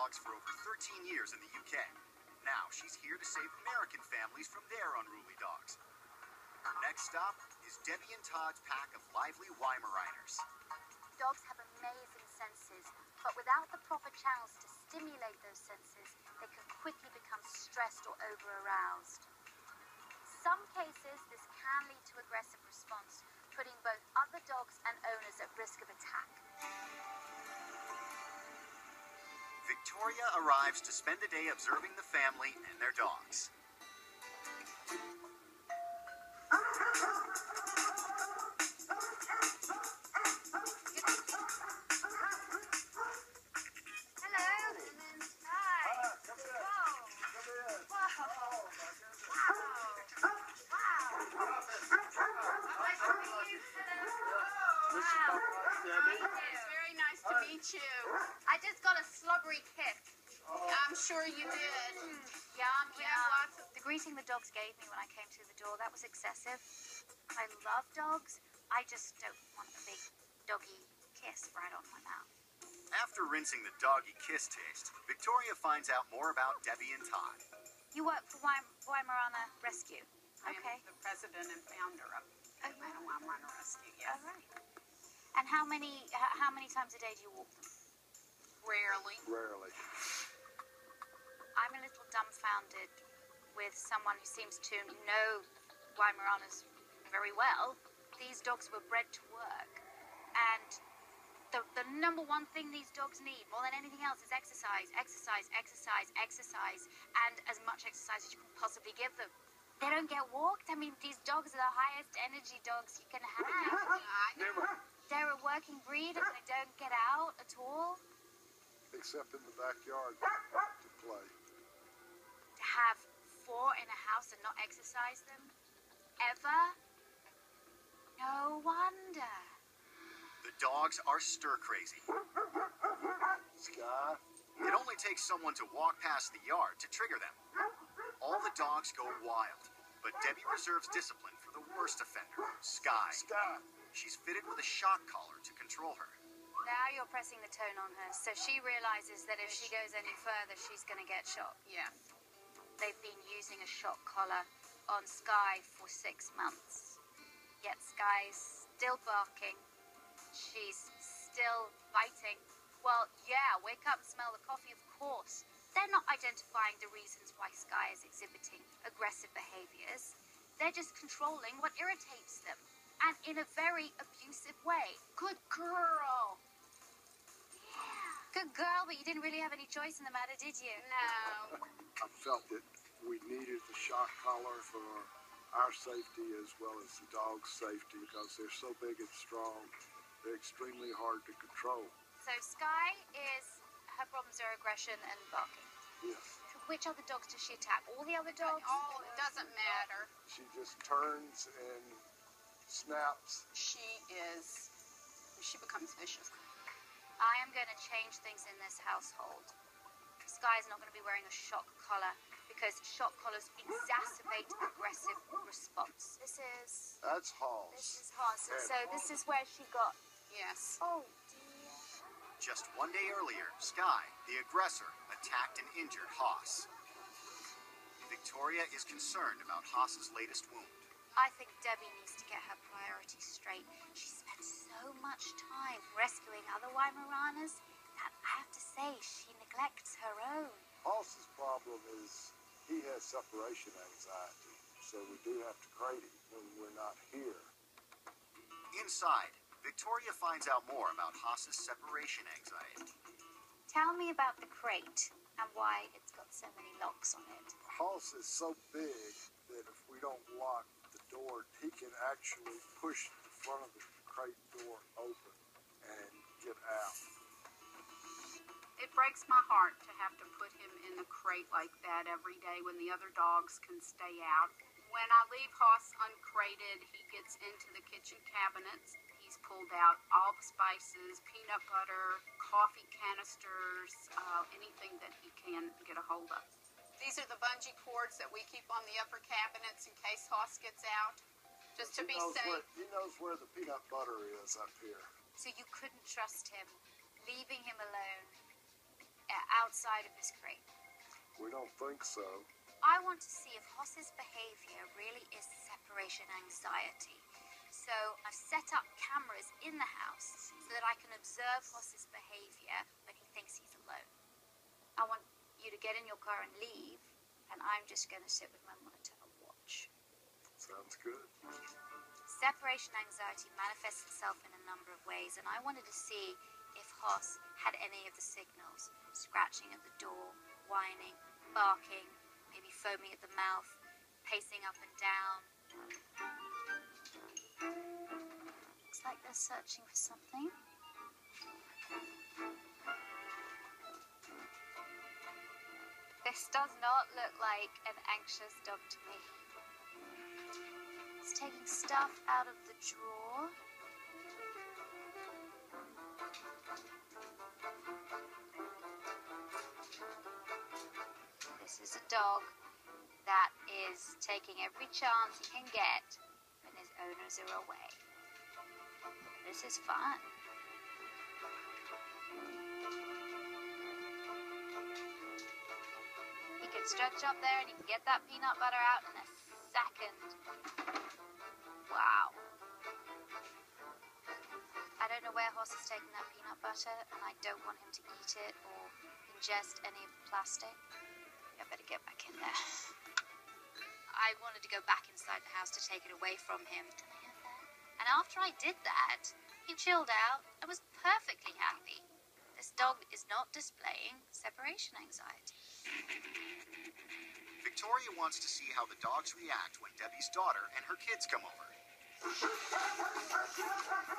dogs for over 13 years in the UK. Now she's here to save American families from their unruly dogs. Her next stop is Debbie and Todd's pack of lively Weimaraners. Dogs have amazing senses, but without the proper channels to stimulate those senses, they can quickly become stressed or over-aroused. In some cases, this can lead to aggressive response, putting both other dogs and owners at risk of attack. Victoria arrives to spend the day observing the family and their dogs. I just got a slobbery kick. I'm sure you did. Yum, We have yum. lots of... The greeting the dogs gave me when I came through the door, that was excessive. I love dogs. I just don't want a big doggy kiss right on my mouth. After rinsing the doggy kiss taste, Victoria finds out more about Debbie and Todd. You work for Weimarana Rescue. I Okay. am the president and founder of Waimaraner Rescue, yes. All right. And how many times a day do you walk them? Rarely. Rarely. I'm a little dumbfounded with someone who seems to know Weimaraners very well. These dogs were bred to work, and the number one thing these dogs need more than anything else is exercise, exercise, exercise, exercise, and as much exercise as you can possibly give them. They don't get walked. I mean, these dogs are the highest energy dogs you can have. Never. They're a working breed and they don't get out at all. Except in the backyard to play. To have 4 in a house and not exercise them? Ever? No wonder. The dogs are stir crazy. Sky. It only takes someone to walk past the yard to trigger them. All the dogs go wild, but Debbie reserves discipline for the worst offender, Sky. Sky. She's fitted with a shock collar to control her. Now you're pressing the tone on her, so she realizes that if she goes any further, she's going to get shot. Yes. They've been using a shock collar on Sky for 6 months. Yet Sky's still barking. She's still biting. Well, yeah, wake up and smell the coffee, of course. They're not identifying the reasons why Sky is exhibiting aggressive behaviors. They're just controlling what irritates them, and in a very abusive way. Good girl. Yeah. Good girl, but you didn't really have any choice in the matter, did you? No. I felt that we needed the shock collar for our safety as well as the dog's safety because they're so big and strong. They're extremely hard to control. So Sky is, her problems are aggression and barking. Yes. So which other dogs does she attack? All the other dogs? Oh, it doesn't matter. She just turns and snaps. She becomes vicious. I am going to change things in this household. Sky's not going to be wearing a shock collar because shock collars exacerbate aggressive response. That's Halls. This is Haas. And So this is where she got... Yes. Oh, dear. Just one day earlier, Sky, the aggressor, attacked and injured Haas. Victoria is concerned about Haas's latest wound. I think Debbie needs to get her priorities straight. She spent so much time rescuing other Weimaraners that I have to say she neglects her own. Hals's problem is he has separation anxiety, so we do have to crate him when we're not here. Inside, Victoria finds out more about Haas's separation anxiety. Tell me about the crate and why it's got so many locks on it. Hals is so big that if we don't lock the door, he can actually push the front of the crate door open and get out. It breaks my heart to have to put him in the crate like that every day when the other dogs can stay out. When I leave Haas uncrated, he gets into the kitchen cabinets. He's pulled out all the spices, peanut butter, coffee canisters, anything that he can get a hold of. These are the bungee cords that we keep on the upper cabinets in case Haas gets out, just to be safe. He knows where the peanut butter is up here. So you couldn't trust him, leaving him alone. outside of this crate. We don't think so. I want to see if Hoss's behavior really is separation anxiety. So I've set up cameras in the house so that I can observe Hoss's behavior when he thinks he's alone. I want you to get in your car and leave, and I'm just going to sit with my monitor and watch. Sounds good. Separation anxiety manifests itself in a number of ways, and I wanted to see if Hoss had any of the signals. Scratching at the door, whining, barking, maybe foaming at the mouth, pacing up and down. Looks like they're searching for something. This does not look like an anxious dog to me. It's taking stuff out of the drawer. This is a dog that is taking every chance he can get when his owners are away. This is fun. He can stretch up there and he can get that peanut butter out in a second. Wow. I don't know where Hoss is taking that peanut butter, and I don't want him to eat it or ingest any of the plastic. I better get back in there. I wanted to go back inside the house to take it away from him. And after I did that, he chilled out and was perfectly happy. This dog is not displaying separation anxiety. Victoria wants to see how the dogs react when Debbie's daughter and her kids come over. The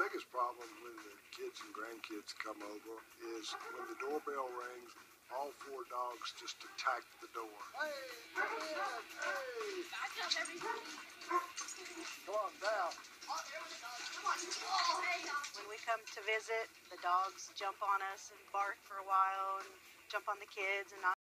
biggest problem when the kids and grandkids come over is when the doorbell rings, all four dogs just attack the door. Hey, come in, hey! I tell everybody. Come on, down. When we come to visit, the dogs jump on us and bark for a while and jump on the kids and not